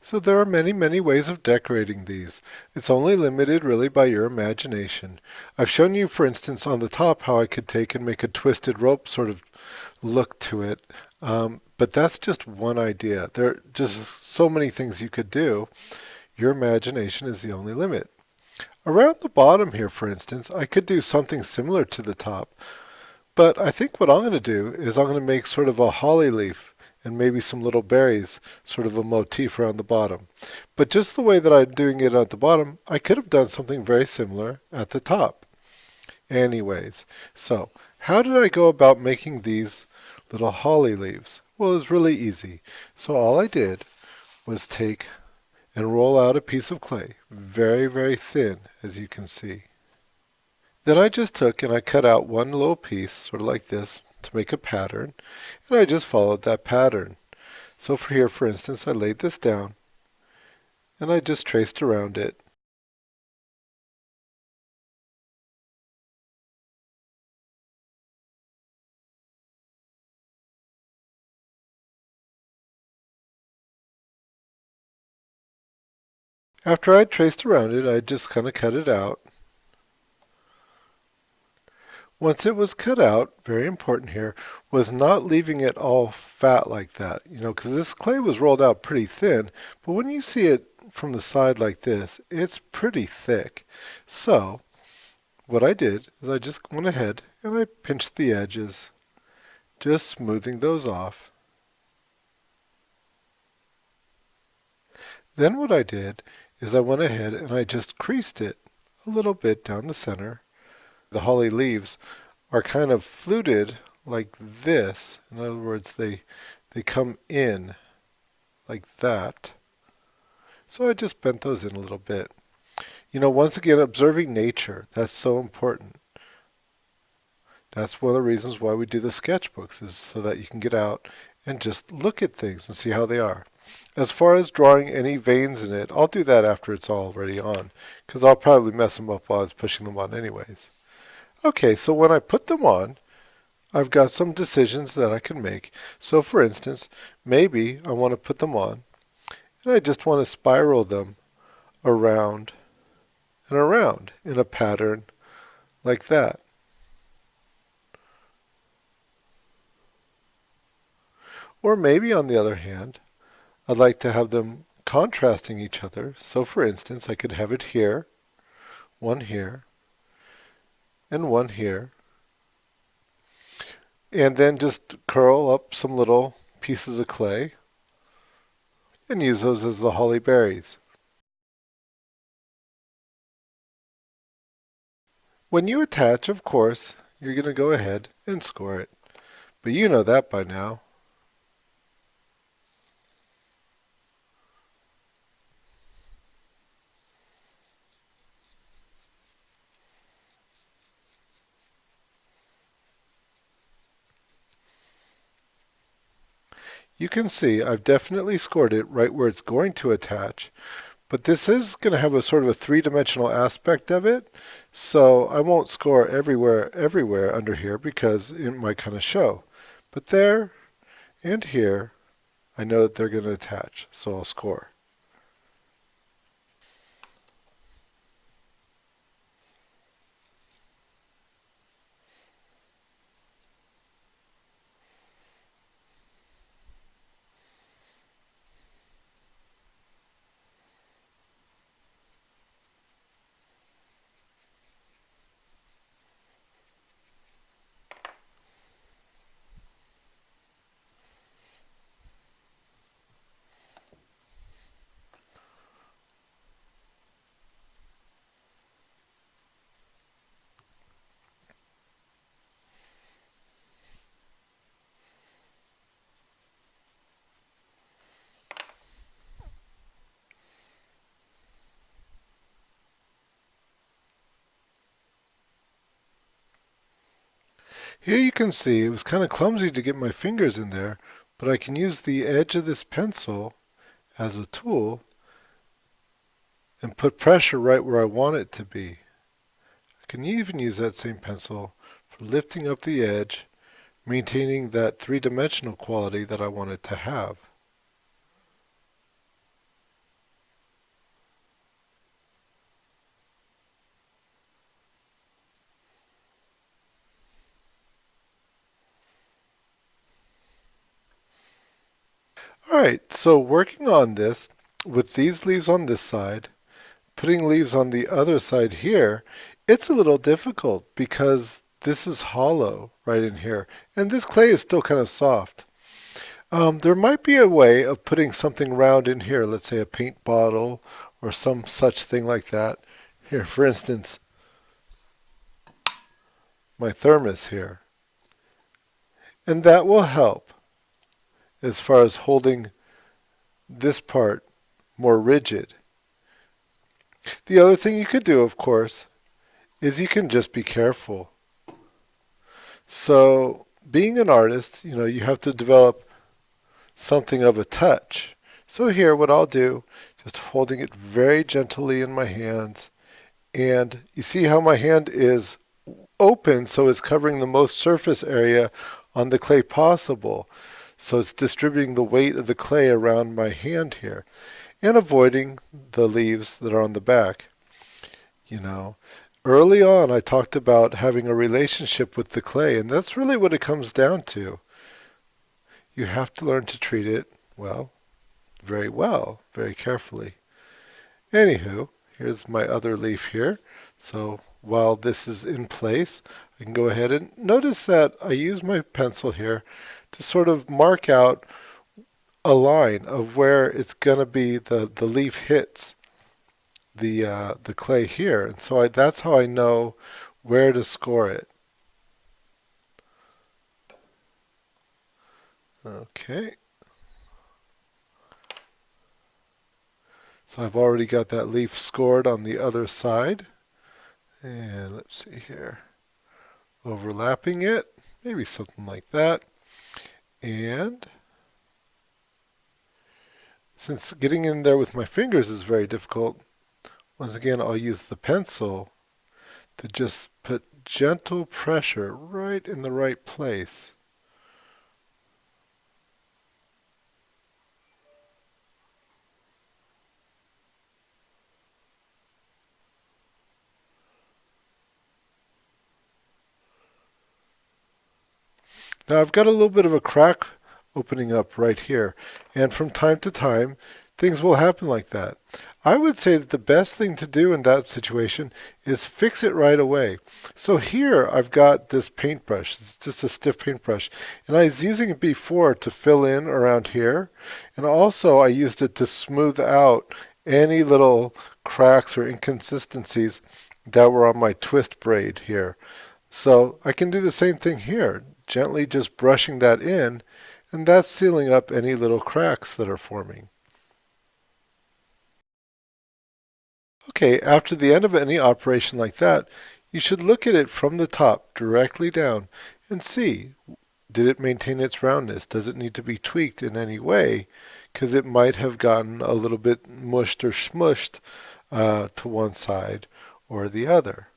So there are many, many ways of decorating these. It's only limited really by your imagination. I've shown you, for instance, on the top how I could take and make a twisted rope sort of look to it. But that's just one idea. There are just so many things you could do. Your imagination is the only limit. Around the bottom here, for instance, I could do something similar to the top. But I think what I'm going to do is I'm going to make sort of a holly leaf and maybe some little berries, sort of a motif around the bottom. But just the way that I'm doing it at the bottom, I could have done something very similar at the top. Anyways, so how did I go about making these little holly leaves? Well, it's really easy. So all I did was take and roll out a piece of clay, very, very thin, as you can see. Then I just took and I cut out one little piece, sort of like this, to make a pattern, and I just followed that pattern. So for here, for instance, I laid this down, and I just traced around it. After I traced around it, I just kind of cut it out. Once it was cut out, very important here, was not leaving it all fat like that, because this clay was rolled out pretty thin, but when you see it from the side like this, it's pretty thick. So what I did is I just went ahead and I pinched the edges, just smoothing those off. Then what I did is I went ahead and I just creased it a little bit down the center. The holly leaves are kind of fluted like this. In other words, they come in like that. So I just bent those in a little bit. Once again, observing nature, that's so important. That's one of the reasons why we do the sketchbooks, is so that you can get out and just look at things and see how they are. As far as drawing any veins in it, I'll do that after it's already on, because I'll probably mess them up while I was pushing them on anyways. Okay, so when I put them on, I've got some decisions that I can make. So for instance, maybe I want to put them on, and I just want to spiral them around and around in a pattern like that. Or maybe, on the other hand, I'd like to have them contrasting each other. So for instance, I could have it here, and one here, and then just curl up some little pieces of clay and use those as the holly berries. When you attach, of course, you're going to go ahead and score it. But you know that by now. You can see I've definitely scored it right where it's going to attach, but this is going to have a sort of a three-dimensional aspect of it, so I won't score everywhere under here because it might kind of show. But there and here, I know that they're going to attach, so I'll score. Here you can see it was kind of clumsy to get my fingers in there, but I can use the edge of this pencil as a tool and put pressure right where I want it to be. I can even use that same pencil for lifting up the edge, maintaining that three-dimensional quality that I want it to have. Alright, so working on this, with these leaves on this side, putting leaves on the other side here, it's a little difficult because this is hollow right in here, and this clay is still kind of soft. There might be a way of putting something round in here, let's say a paint bottle or some such thing like that. Here, for instance, my thermos here. And that will help as far as holding this part more rigid. The other thing you could do, of course, is you can just be careful. So, being an artist, you have to develop something of a touch. So here, what I'll do, just holding it very gently in my hands, and you see how my hand is open, so it's covering the most surface area on the clay possible. So it's distributing the weight of the clay around my hand here and avoiding the leaves that are on the back. Early on I talked about having a relationship with the clay, and that's really what it comes down to. You have to learn to treat it, well, very carefully. Anywho, here's my other leaf here. So while this is in place, I can go ahead and notice that I use my pencil here to sort of mark out a line of where it's going to be the leaf hits the clay here. And so that's how I know where to score it. Okay. So I've already got that leaf scored on the other side. And let's see here. Overlapping it, maybe something like that. And since getting in there with my fingers is very difficult, once again I'll use the pencil to just put gentle pressure right in the right place. Now I've got a little bit of a crack opening up right here, and from time to time things will happen like that. I would say that the best thing to do in that situation is fix it right away. So here I've got this paintbrush. It's just a stiff paintbrush, and I was using it before to fill in around here, and also I used it to smooth out any little cracks or inconsistencies that were on my twist braid here. So I can do the same thing here, gently just brushing that in, and that's sealing up any little cracks that are forming. Okay, after the end of any operation like that, you should look at it from the top directly down and see, did it maintain its roundness? Does it need to be tweaked in any way? Because it might have gotten a little bit mushed or smushed to one side or the other.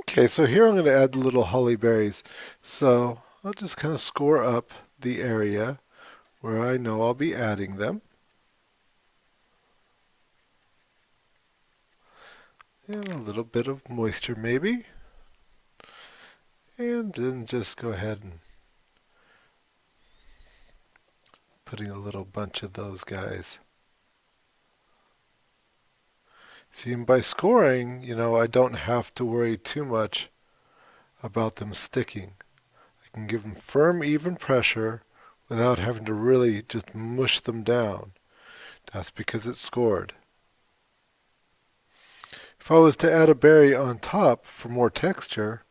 Okay, so here I'm going to add the little holly berries. So I'll just kind of score up the area where I know I'll be adding them. And a little bit of moisture maybe. And then just go ahead and putting a little bunch of those guys. See, by scoring, I don't have to worry too much about them sticking. I can give them firm, even pressure without having to really just mush them down. That's because it's scored. If I was to add a berry on top for more texture,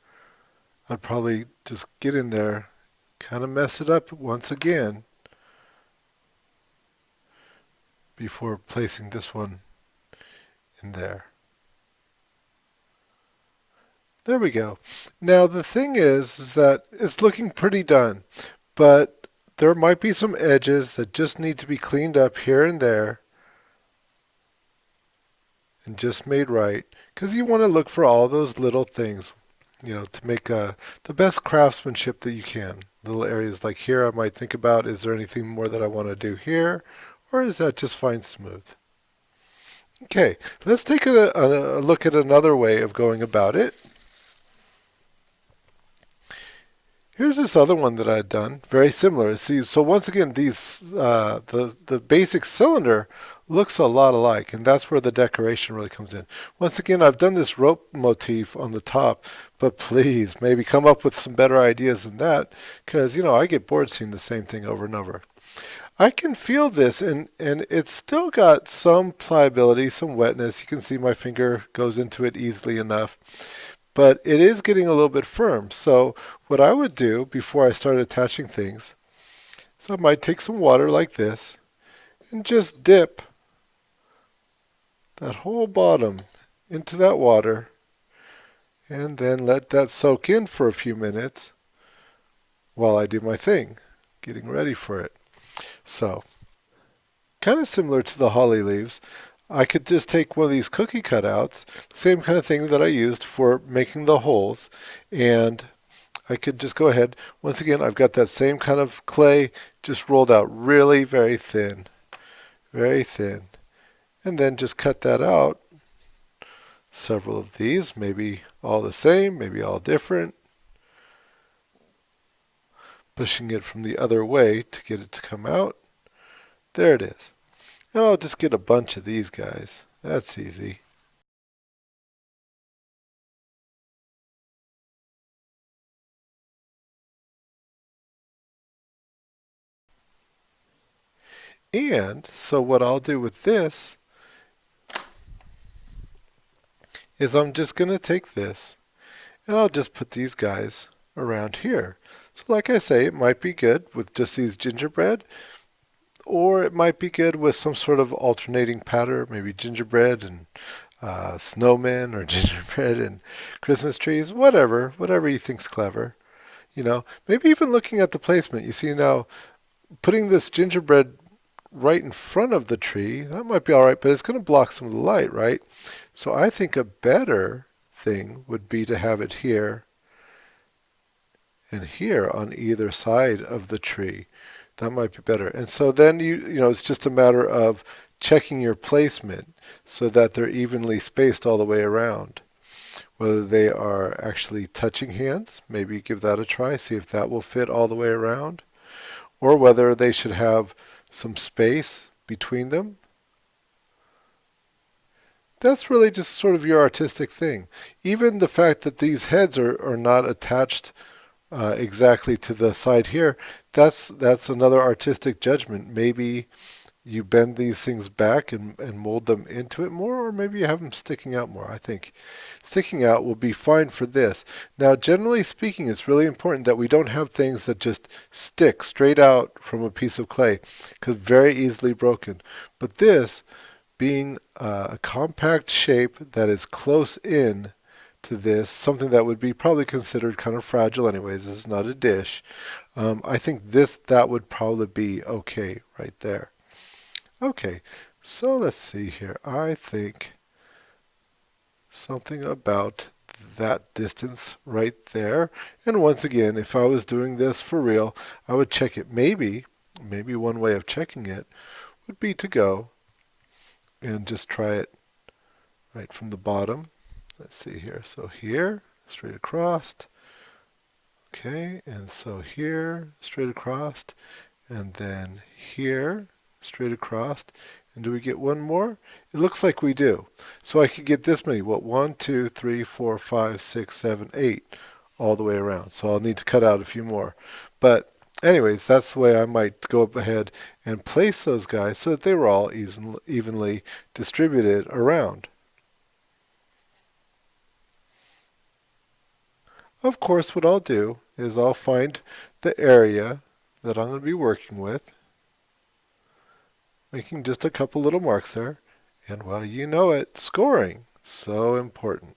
I'd probably just get in there, kind of mess it up once again before placing this one in there. There we go. Now the thing is that it's looking pretty done, but there might be some edges that just need to be cleaned up here and there and just made right, because you want to look for all those little things, to make the best craftsmanship that you can. Little areas like here I might think about, is there anything more that I want to do here, or is that just fine smooth? Okay, let's take a look at another way of going about it. Here's this other one that I'd done, very similar. See, so once again, the basic cylinder looks a lot alike, and that's where the decoration really comes in. Once again, I've done this rope motif on the top, but please, maybe come up with some better ideas than that, because I get bored seeing the same thing over and over. I can feel this, and it's still got some pliability, some wetness. You can see my finger goes into it easily enough, but it is getting a little bit firm. So what I would do before I start attaching things is I might take some water like this and just dip that whole bottom into that water and then let that soak in for a few minutes while I do my thing, getting ready for it. So, kind of similar to the holly leaves, I could just take one of these cookie cutouts, same kind of thing that I used for making the holes, and I could just go ahead. Once again, I've got that same kind of clay, just rolled out really very thin, and then just cut that out. Several of these, maybe all the same, maybe all different. Pushing it from the other way to get it to come out. There it is. And I'll just get a bunch of these guys. That's easy. And so what I'll do with this is I'm just going to take this and I'll just put these guys around here. So like I say, it might be good with just these gingerbread, or it might be good with some sort of alternating pattern, maybe gingerbread and snowmen, or gingerbread and Christmas trees, whatever you think's clever. Maybe even looking at the placement. You see now, putting this gingerbread right in front of the tree, that might be all right, but it's going to block some of the light, right? So I think a better thing would be to have it here and here on either side of the tree. That might be better. And so then it's just a matter of checking your placement so that they're evenly spaced all the way around. Whether they are actually touching hands, maybe give that a try, see if that will fit all the way around, or whether they should have some space between them. That's really just sort of your artistic thing. Even the fact that these heads are not attached exactly to the side here, that's another artistic judgment. Maybe you bend these things back and mold them into it more, or maybe you have them sticking out more. I think sticking out will be fine for this. Now, generally speaking, it's really important that we don't have things that just stick straight out from a piece of clay, because very easily broken. But this, being a compact shape that is close in to this, something that would be probably considered kind of fragile anyways, this is not a dish, I think that would probably be okay right there. Okay, so let's see here. I think something about that distance right there. And once again, if I was doing this for real, I would check it. Maybe one way of checking it would be to go and just try it right from the bottom. Let's see here. So here, straight across. Okay, and so here, straight across. And then here, straight across. And do we get one more? It looks like we do. So I could get this many. What? 1, 2, 3, 4, 5, 6, 7, 8 all the way around. So I'll need to cut out a few more. But anyways, that's the way I might go up ahead and place those guys so that they were all evenly distributed around. Of course, what I'll do is I'll find the area that I'm going to be working with, making just a couple little marks there, and well, you know it, scoring, so important.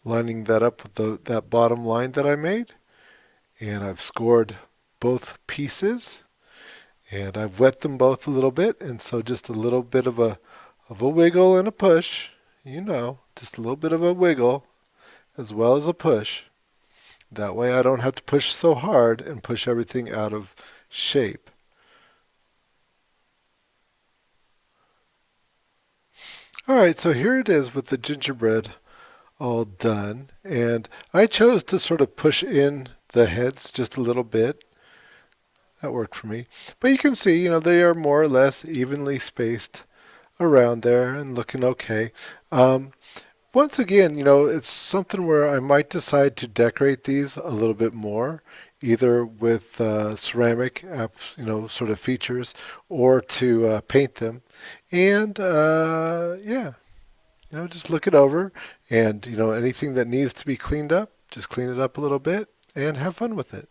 Lining that up with that bottom line that I made, and I've scored both pieces, and I've wet them both a little bit, and so just a little bit of a wiggle and a push, just a little bit of a wiggle as well as a push. That way I don't have to push so hard and push everything out of shape. All right, so here it is with the gingerbread all done. And I chose to sort of push in the heads just a little bit. That worked for me. But you can see, they are more or less evenly spaced around there and looking okay. Um, Once again, it's something where I might decide to decorate these a little bit more, either with ceramic, sort of features, or to paint them. And yeah, just look it over, and anything that needs to be cleaned up, just clean it up a little bit and have fun with it.